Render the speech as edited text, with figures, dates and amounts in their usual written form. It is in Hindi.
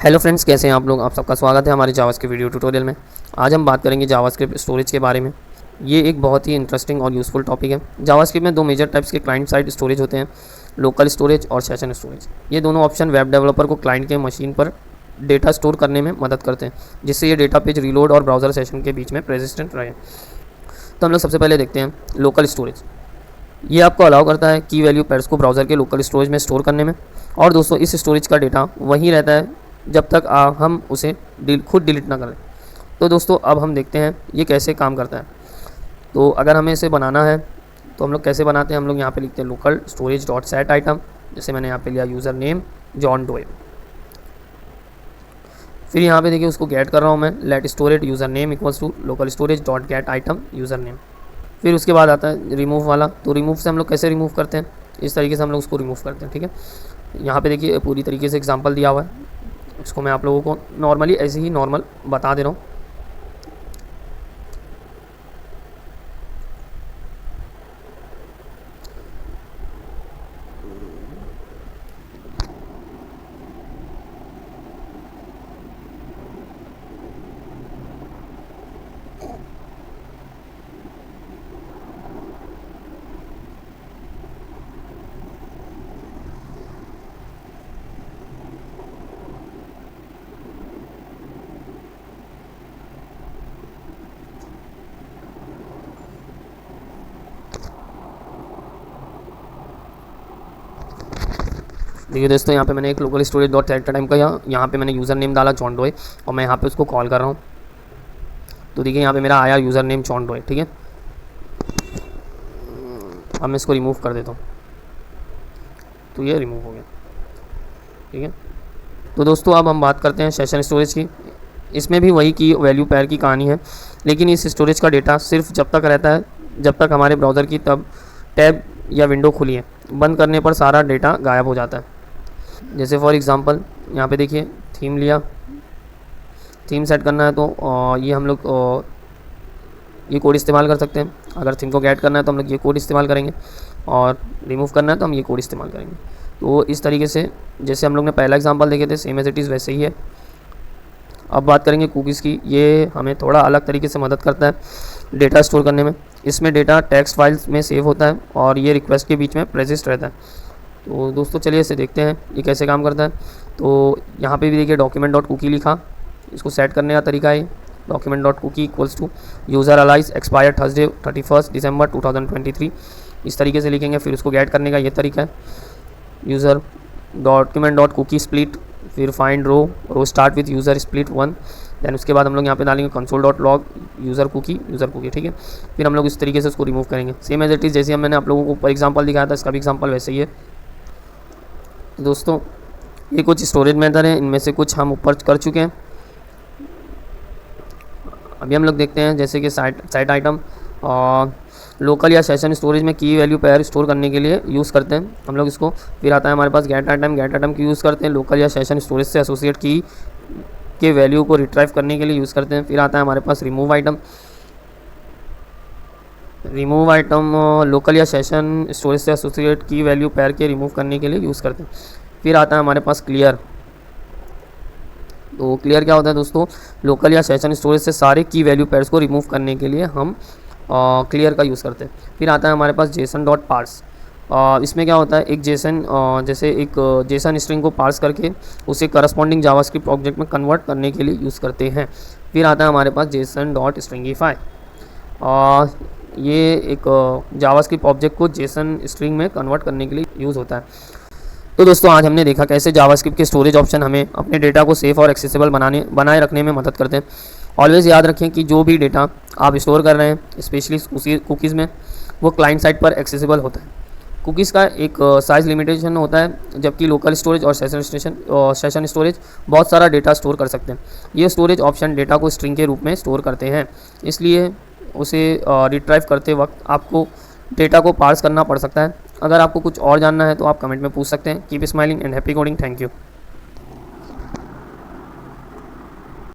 हेलो फ्रेंड्स, कैसे हैं आप लोग। आप सबका स्वागत है हमारे जावास्क्रिप्ट वीडियो ट्यूटोरियल में। आज हम बात करेंगे जावास्क्रिप्ट स्टोरेज के बारे में। ये एक बहुत ही इंटरेस्टिंग और यूज़फुल टॉपिक है। जावास्क्रिप्ट में दो मेजर टाइप्स के क्लाइंट साइड स्टोरेज होते हैं, लोकल स्टोरेज और सेशन स्टोरेज। ये दोनों ऑप्शन वेब डेवलपर को क्लाइंट के मशीन पर डेटा स्टोर करने में मदद करते हैं, जिससे ये डेटा पेज रीलोड और ब्राउज़र सेशन के बीच में प्रेसिस्टेंट रहे। तो हम लोग सबसे पहले देखते हैं लोकल स्टोरेज। ये आपको अलाउ करता है की वैल्यू पेयर्स को ब्राउज़र के लोकल स्टोरेज में स्टोर करने में। और दोस्तों, इस स्टोरेज का डेटा वहीं रहता है जब तक हम उसे खुद डिलीट ना करें। तो दोस्तों, अब हम देखते हैं ये कैसे काम करता है। तो अगर हमें इसे बनाना है तो हम लोग कैसे बनाते हैं। हम लोग यहाँ पे लिखते हैं local storage dot set item. जैसे मैंने यहाँ पे लिया यूज़र नेम जॉन डोए। फिर यहाँ पे देखिए उसको गेट कर रहा हूँ मैं, let storage user name equals to local storage dot get item user name. फिर उसके बाद आता है रिमूव वाला। तो रिमूव से हम लोग कैसे रिमूव करते हैं, इस तरीके से हम लोग उसको रिमूव करते हैं। ठीक है, यहाँ पे देखिए पूरी तरीके से एग्जांपल दिया हुआ है। इसको मैं आप लोगों को नॉर्मली ऐसे ही नॉर्मल बता दे रहा हूँ। देखिए दोस्तों, यहाँ पे मैंने एक local storage dot set time का यहाँ पे मैंने यूज़र नेम डाला जॉन डोए, और मैं यहाँ पे उसको कॉल कर रहा हूँ। तो देखिए यहाँ पे मेरा आया यूज़र नेम जॉन डोए। ठीक है, अब मैं इसको रिमूव कर देता हूँ। तो ये रिमूव हो गया। ठीक है, तो दोस्तों अब हम बात करते हैं सेशन स्टोरेज की। इसमें भी वही की वैल्यू पेयर की कहानी है, लेकिन इस स्टोरेज का डेटा सिर्फ जब तक रहता है जब तक हमारे ब्राउज़र की तब टैब या विंडो खुली है। बंद करने पर सारा डेटा गायब हो जाता है। जैसे फॉर एग्ज़ाम्पल यहाँ पे देखिए थीम लिया, थीम सेट करना है तो ये हम लोग ये कोड इस्तेमाल कर सकते हैं। अगर थीम को गेट करना है तो हम लोग ये कोड इस्तेमाल करेंगे, और रिमूव करना है तो हम ये कोड इस्तेमाल करेंगे। तो इस तरीके से जैसे हम लोग ने पहला एग्जांपल देखे थे, सेम एज इट इज़ वैसे ही है। अब बात करेंगे कुकीज़ की। ये हमें थोड़ा अलग तरीके से मदद करता है डेटा स्टोर करने में। इसमें डेटा टेक्स्ट फाइल्स में सेव होता है और ये रिक्वेस्ट के बीच में प्रेसिस्ट रहता है। तो दोस्तों चलिए इसे देखते हैं ये कैसे काम करता है। तो यहाँ पे भी देखिए डॉक्यूमेंट डॉट कुकी लिखा, इसको सेट करने का तरीका है document dot cookie equals to user Alice expire Thursday 31 December 2023। इस तरीके से लिखेंगे। फिर उसको गेट करने का ये तरीका है user document dot cookie split, फिर find row start with user split 1। Then उसके बाद हम लोग यहाँ पे डालेंगे console dot log user cookie. ठीक है, फिर हम लोग इस तरीके से उसको रिमूव करेंगे। सेम एज इट इज़ जैसे मैंने आप लोगों को ऊपर एग्जाम्पल दिखाया था, इसका भी एग्जाम्पल वैसे ही है। दोस्तों ये कुछ स्टोरेज मेथड हैं, इनमें से कुछ हम ऊपर कर चुके हैं। अभी हम लोग देखते हैं जैसे कि साइट आइटम और लोकल या सेशन स्टोरेज में की वैल्यू पेयर स्टोर करने के लिए यूज़ करते हैं हम लोग इसको। फिर आता है हमारे पास गेट आइटम की यूज़ करते हैं लोकल या सेशन स्टोरेज से एसोसिएट की के वैल्यू को रिट्राइव करने के लिए यूज़ करते हैं। फिर आता है हमारे पास रिमूव आइटम लोकल या सेशन स्टोरेज से एसोसिएट की वैल्यू पेयर के रिमूव करने के लिए यूज़ करते हैं। फिर आता है हमारे पास क्लियर। तो क्लियर क्या होता है दोस्तों, लोकल या सेशन स्टोरेज से सारे की वैल्यू पेयर्स को रिमूव करने के लिए हम क्लियर का यूज़ करते हैं। फिर आता है हमारे पास जेसन डॉट पार्स। इसमें क्या होता है, एक जेसन जैसे एक जेसन स्ट्रिंग को पार्स करके उसे करस्पॉन्डिंग जावास्क्रिप्ट ऑब्जेक्ट में कन्वर्ट करने के लिए यूज़ करते हैं। फिर आता है हमारे पास जेसन डॉट स्ट्रिंगिफाई। ये एक जावास्क्रिप्ट ऑब्जेक्ट को जेसन स्ट्रिंग में कन्वर्ट करने के लिए यूज़ होता है। तो दोस्तों आज हमने देखा कैसे जावास्क्रिप्ट के स्टोरेज ऑप्शन हमें अपने डेटा को सेफ और एक्सेसिबल बनाए रखने में मदद करते हैं। ऑलवेज़ याद रखें कि जो भी डेटा आप स्टोर कर रहे हैं स्पेशली कुकीज़ में, वो क्लाइंट साइड पर एक्सेसिबल होता है। कुकीज़ का एक साइज़ लिमिटेशन होता है, जबकि लोकल स्टोरेज और सेशन स्टोरेज बहुत सारा डेटा स्टोर कर सकते हैं। ये स्टोरेज ऑप्शन डेटा को स्ट्रिंग के रूप में स्टोर करते हैं, इसलिए उसे रिट्राइव करते वक्त आपको डेटा को पार्स करना पड़ सकता है। अगर आपको कुछ और जानना है तो आप कमेंट में पूछ सकते हैं। Keep smiling and happy coding. Thank you.